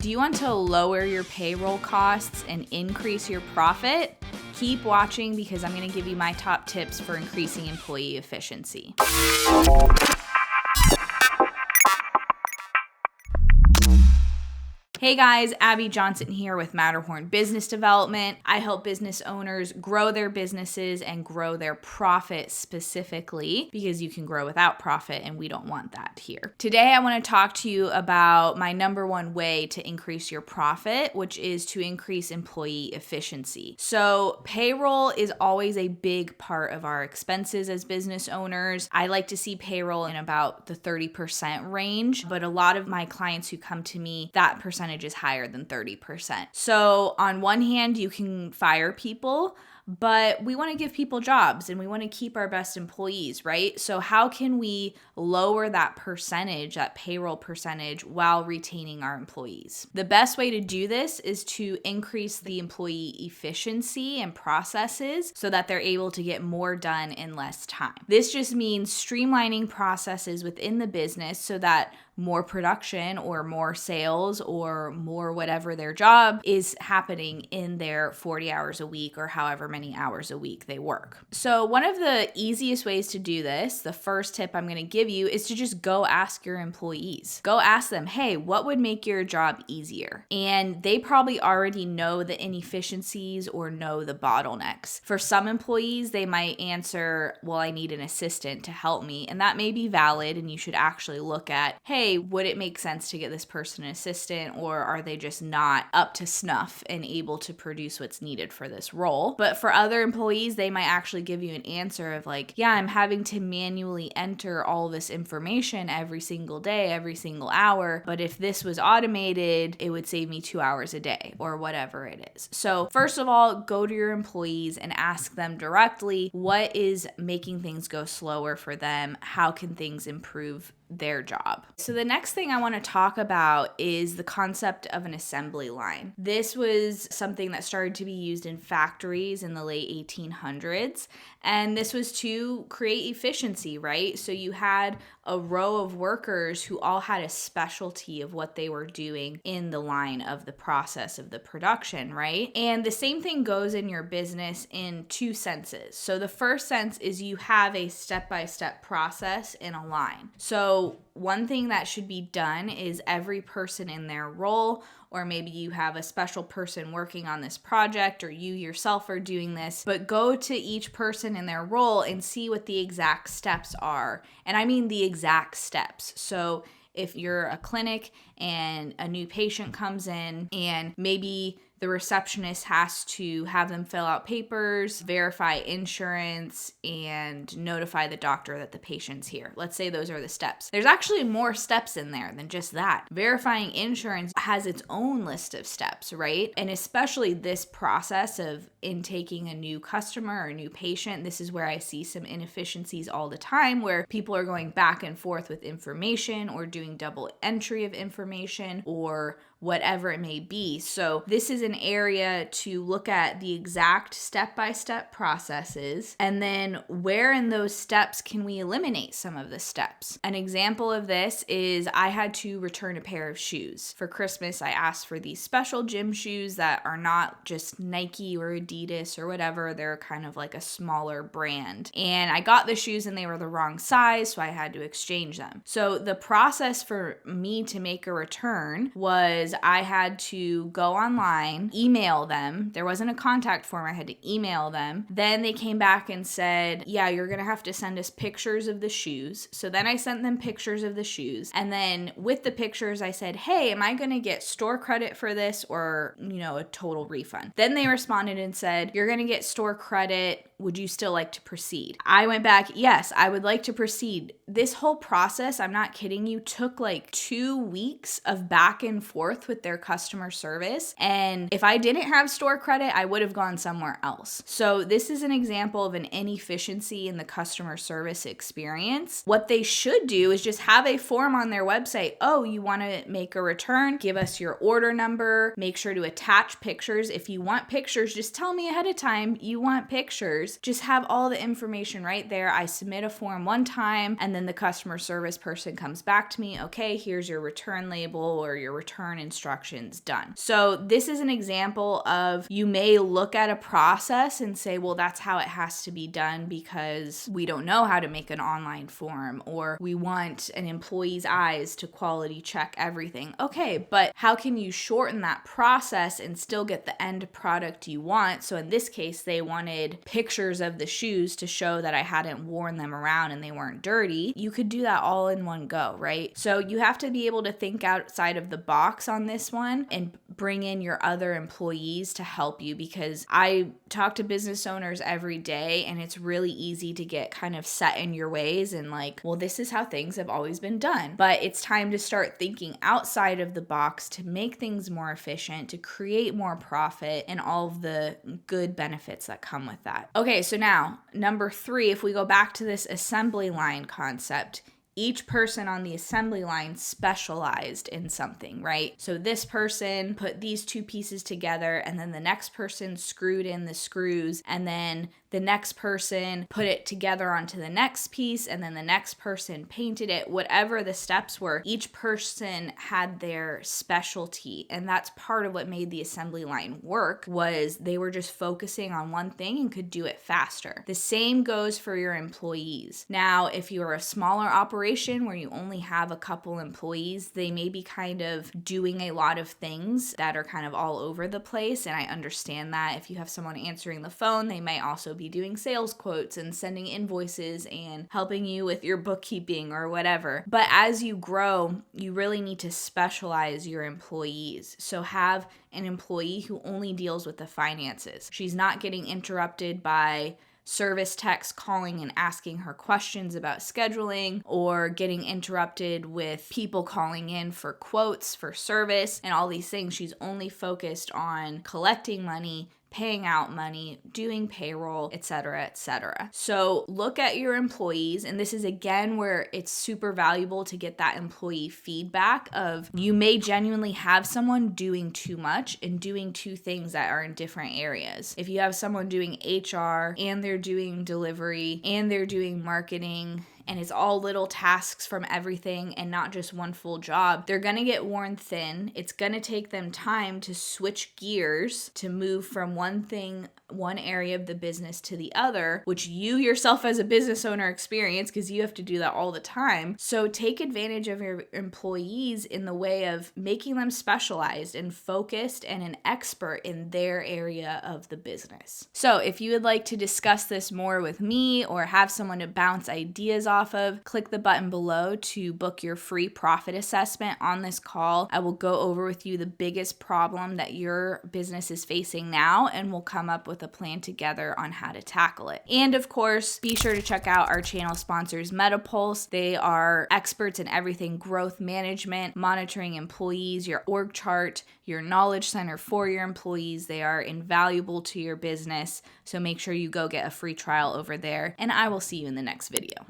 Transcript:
Do you want to lower your payroll costs and increase your profit? Keep watching because I'm going to give you my top tips for increasing employee efficiency. Hey guys, Abby Johnson here with Matterhorn Business Development. I help business owners grow their businesses and grow their profit specifically because you can grow without profit and we don't want that here. Today I want to talk to you about my number one way to increase your profit, which is to increase employee efficiency. So payroll is always a big part of our expenses as business owners. I like to see payroll in about the 30% range, but a lot of my clients who come to me, that percentage is higher than 30%. So on one hand, you can fire people, but we want to give people jobs and we want to keep our best employees, right? So how can we lower that percentage, that payroll percentage, while retaining our employees? The best way to do this is to increase the employee efficiency and processes so that they're able to get more done in less time. This just means streamlining processes within the business so that more production or more sales or more whatever their job is happening in their 40 hours a week or however many hours a week they work. So one of the easiest ways to do this, the first tip I'm going to give you, is to just go ask your employees. Go ask them, hey, what would make your job easier? And they probably already know the inefficiencies or know the bottlenecks. For some employees, they might answer, well, I need an assistant to help me. And that may be valid and you should actually look at, hey, would it make sense to get this person an assistant, or are they just not up to snuff and able to produce what's needed for this role? But for other employees, they might actually give you an answer of like, yeah, I'm having to manually enter all this information every single day, every single hour. But if this was automated, it would save me 2 hours a day or whatever it is. So first of all, go to your employees and ask them directly, what is making things go slower for them? How can things improve their job? So the next thing I want to talk about is the concept of an assembly line. This was something that started to be used in factories in the late 1800s, and this was to create efficiency, right? So you had a row of workers who all had a specialty of what they were doing in the line of the process of the production, right? And the same thing goes in your business in two senses. So the first sense is you have a step-by-step process in a line. So one thing that should be done is every person in their role, or maybe you have a special person working on this project, or you yourself are doing this, but go to each person in their role and see what the exact steps are. And I mean the exact steps. So if you're a clinic and a new patient comes in and maybe the receptionist has to have them fill out papers, verify insurance, and notify the doctor that the patient's here. Let's say those are the steps. There's actually more steps in there than just that. Verifying insurance has its own list of steps, right? And especially this process of intaking a new customer or a new patient, this is where I see some inefficiencies all the time where people are going back and forth with information or doing double entry of information or whatever it may be. So this is an area to look at the exact step-by-step processes, and then where in those steps can we eliminate some of the steps. An example of this is I had to return a pair of shoes. For Christmas, I asked for these special gym shoes that are not just Nike or Adidas or whatever. They're kind of like a smaller brand. And I got the shoes and they were the wrong size, so I had to exchange them. So the process for me to make a return was I had to go online, email them. There wasn't a contact form. I had to email them. Then they came back and said, yeah, you're going to have to send us pictures of the shoes. So then I sent them pictures of the shoes. And then with the pictures, I said, hey, am I going to get store credit for this or, a total refund? Then they responded and said, you're going to get store credit. Would you still like to proceed? I went back, yes, I would like to proceed. This whole process, I'm not kidding you, took like 2 weeks of back and forth with their customer service. And if I didn't have store credit, I would have gone somewhere else. So this is an example of an inefficiency in the customer service experience. What they should do is just have a form on their website. Oh, you want to make a return? Give us your order number. Make sure to attach pictures. If you want pictures, just tell me ahead of time you want pictures. years, just have all the information right there. I submit a form one time and then the customer service person comes back to me, okay, here's your return label or your return instructions, done. So this is an example of, you may look at a process and say, well, that's how it has to be done because we don't know how to make an online form, or we want an employee's eyes to quality check everything. Okay, but how can you shorten that process and still get the end product you want? So in this case, they wanted pictures of the shoes to show that I hadn't worn them around and they weren't dirty. You could do that all in one go, right? So you have to be able to think outside of the box on this one and bring in your other employees to help you, because I talk to business owners every day and it's really easy to get kind of set in your ways and like, well, this is how things have always been done. But it's time to start thinking outside of the box to make things more efficient, to create more profit and all of the good benefits that come with that. Okay, so now number 3, if we go back to this assembly line concept, each person on the assembly line specialized in something, right? So this person put these 2 pieces together, and then the next person screwed in the screws, and then the next person put it together onto the next piece, and then the next person painted it. Whatever the steps were, each person had their specialty, and that's part of what made the assembly line work, was they were just focusing on one thing and could do it faster. The same goes for your employees. Now, if you're a smaller operation where you only have a couple employees, they may be kind of doing a lot of things that are kind of all over the place, and I understand that. If you have someone answering the phone, they may also be doing sales quotes and sending invoices and helping you with your bookkeeping or whatever. But as you grow, you really need to specialize your employees. So have an employee who only deals with the finances. She's not getting interrupted by service techs calling and asking her questions about scheduling, or getting interrupted with people calling in for quotes for service and all these things. She's only focused on collecting money, paying out money, doing payroll, etc., etc. So look at your employees, and this is again where it's super valuable to get that employee feedback of, you may genuinely have someone doing too much and doing 2 things that are in different areas. If you have someone doing HR and they're doing delivery and they're doing marketing, and it's all little tasks from everything and not just one full job, they're gonna get worn thin. It's gonna take them time to switch gears, to move from one area of the business to the other, which you yourself as a business owner experience because you have to do that all the time. So take advantage of your employees in the way of making them specialized and focused and an expert in their area of the business. So if you would like to discuss this more with me or have someone to bounce ideas off of, click the button below to book your free profit assessment. On this call, I will go over with you the biggest problem that your business is facing now, and we'll come up with a plan together on how to tackle it. And of course, be sure to check out our channel sponsors, MetaPulse. They are experts in everything growth management, monitoring employees, your org chart, your knowledge center for your employees. They are invaluable to your business. So make sure you go get a free trial over there, and I will see you in the next video.